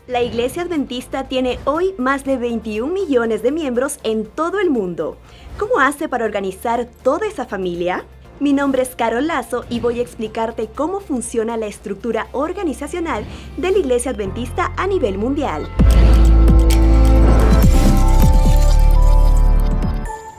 La Iglesia Adventista tiene hoy más de 21 millones de miembros en todo el mundo. ¿Cómo hace para organizar toda esa familia? Mi nombre es Carol Lazo y voy a explicarte cómo funciona la estructura organizacional de la Iglesia Adventista a nivel mundial.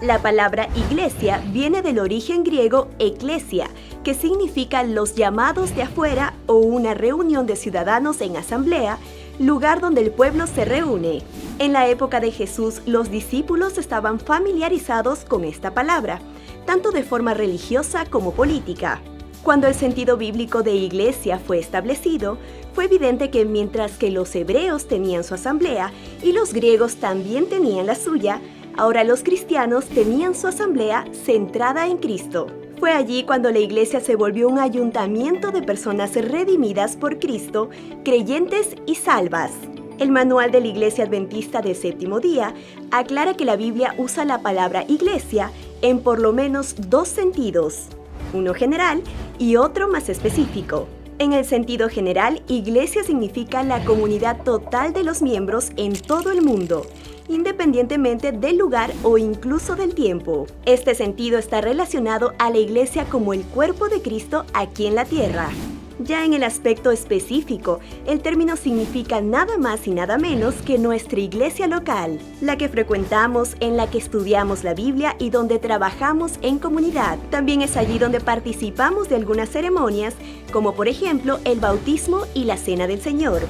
La palabra iglesia viene del origen griego eklesia, que significa los llamados de afuera o una reunión de ciudadanos en asamblea, lugar donde el pueblo se reúne. En la época de Jesús, los discípulos estaban familiarizados con esta palabra, tanto de forma religiosa como política. Cuando el sentido bíblico de iglesia fue establecido, fue evidente que mientras que los hebreos tenían su asamblea y los griegos también tenían la suya, ahora los cristianos tenían su asamblea centrada en Cristo. Fue allí cuando la iglesia se volvió un ayuntamiento de personas redimidas por Cristo, creyentes y salvas. El manual de la Iglesia Adventista del Séptimo Día aclara que la Biblia usa la palabra iglesia en por lo menos dos sentidos, uno general y otro más específico. En el sentido general, iglesia significa la comunidad total de los miembros en todo el mundo, independientemente del lugar o incluso del tiempo. Este sentido está relacionado a la iglesia como el cuerpo de Cristo aquí en la tierra. Ya en el aspecto específico, el término significa nada más y nada menos que nuestra iglesia local, la que frecuentamos, en la que estudiamos la Biblia y donde trabajamos en comunidad. También es allí donde participamos de algunas ceremonias, como por ejemplo el bautismo y la Cena del Señor.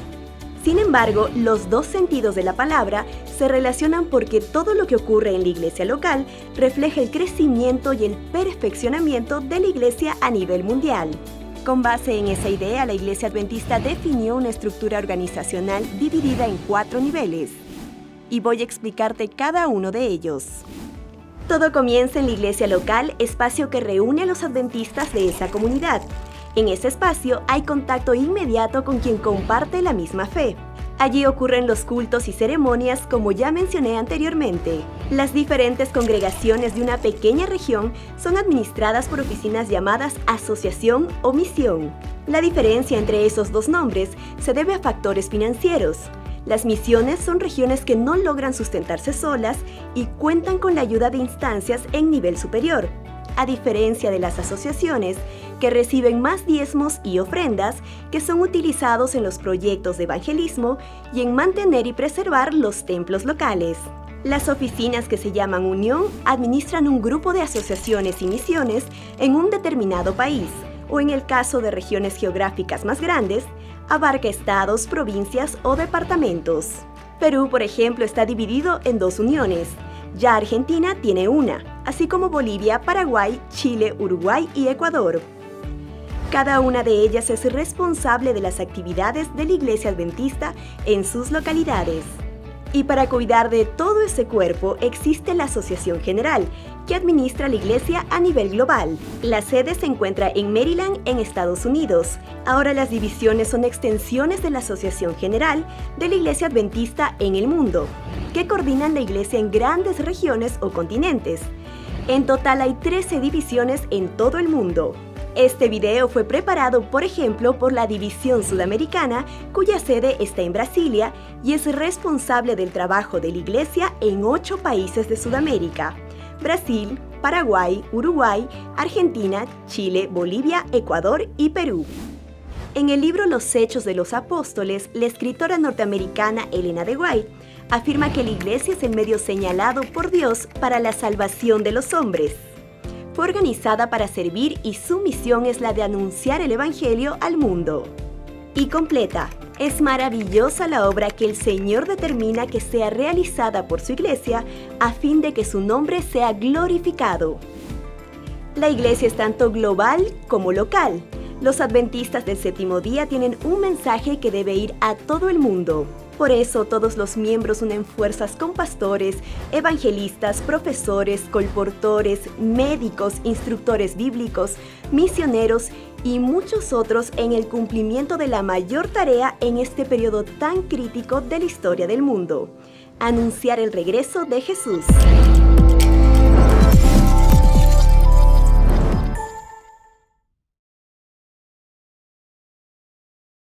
Sin embargo, los dos sentidos de la palabra se relacionan porque todo lo que ocurre en la iglesia local refleja el crecimiento y el perfeccionamiento de la iglesia a nivel mundial. Con base en esa idea, la Iglesia Adventista definió una estructura organizacional dividida en 4 niveles. Y voy a explicarte cada uno de ellos. Todo comienza en la iglesia local, espacio que reúne a los adventistas de esa comunidad. En ese espacio hay contacto inmediato con quien comparte la misma fe. Allí ocurren los cultos y ceremonias, como ya mencioné anteriormente. Las diferentes congregaciones de una pequeña región son administradas por oficinas llamadas asociación o misión. La diferencia entre esos dos nombres se debe a factores financieros. Las misiones son regiones que no logran sustentarse solas y cuentan con la ayuda de instancias en nivel superior, a diferencia de las asociaciones, que reciben más diezmos y ofrendas que son utilizados en los proyectos de evangelismo y en mantener y preservar los templos locales. Las oficinas que se llaman unión administran un grupo de asociaciones y misiones en un determinado país, o en el caso de regiones geográficas más grandes, abarca estados, provincias o departamentos. Perú, por ejemplo, está dividido en 2 uniones. Ya Argentina tiene una, así como Bolivia, Paraguay, Chile, Uruguay y Ecuador. Cada una de ellas es responsable de las actividades de la Iglesia Adventista en sus localidades. Y para cuidar de todo ese cuerpo existe la Asociación General, que administra la Iglesia a nivel global. La sede se encuentra en Maryland, en Estados Unidos. Ahora las divisiones son extensiones de la Asociación General de la Iglesia Adventista en el mundo, que coordinan la Iglesia en grandes regiones o continentes. En total hay 13 divisiones en todo el mundo. Este video fue preparado, por ejemplo, por la División Sudamericana, cuya sede está en Brasilia y es responsable del trabajo de la Iglesia en 8 países de Sudamérica: Brasil, Paraguay, Uruguay, Argentina, Chile, Bolivia, Ecuador y Perú. En el libro Los Hechos de los Apóstoles, la escritora norteamericana Ellen G. White afirma que la Iglesia es el medio señalado por Dios para la salvación de los hombres. Fue organizada para servir y su misión es la de anunciar el Evangelio al mundo. Y completa: es maravillosa la obra que el Señor determina que sea realizada por su Iglesia a fin de que su nombre sea glorificado. La Iglesia es tanto global como local. Los adventistas del Séptimo Día tienen un mensaje que debe ir a todo el mundo. Por eso todos los miembros unen fuerzas con pastores, evangelistas, profesores, colportores, médicos, instructores bíblicos, misioneros y muchos otros en el cumplimiento de la mayor tarea en este periodo tan crítico de la historia del mundo: anunciar el regreso de Jesús.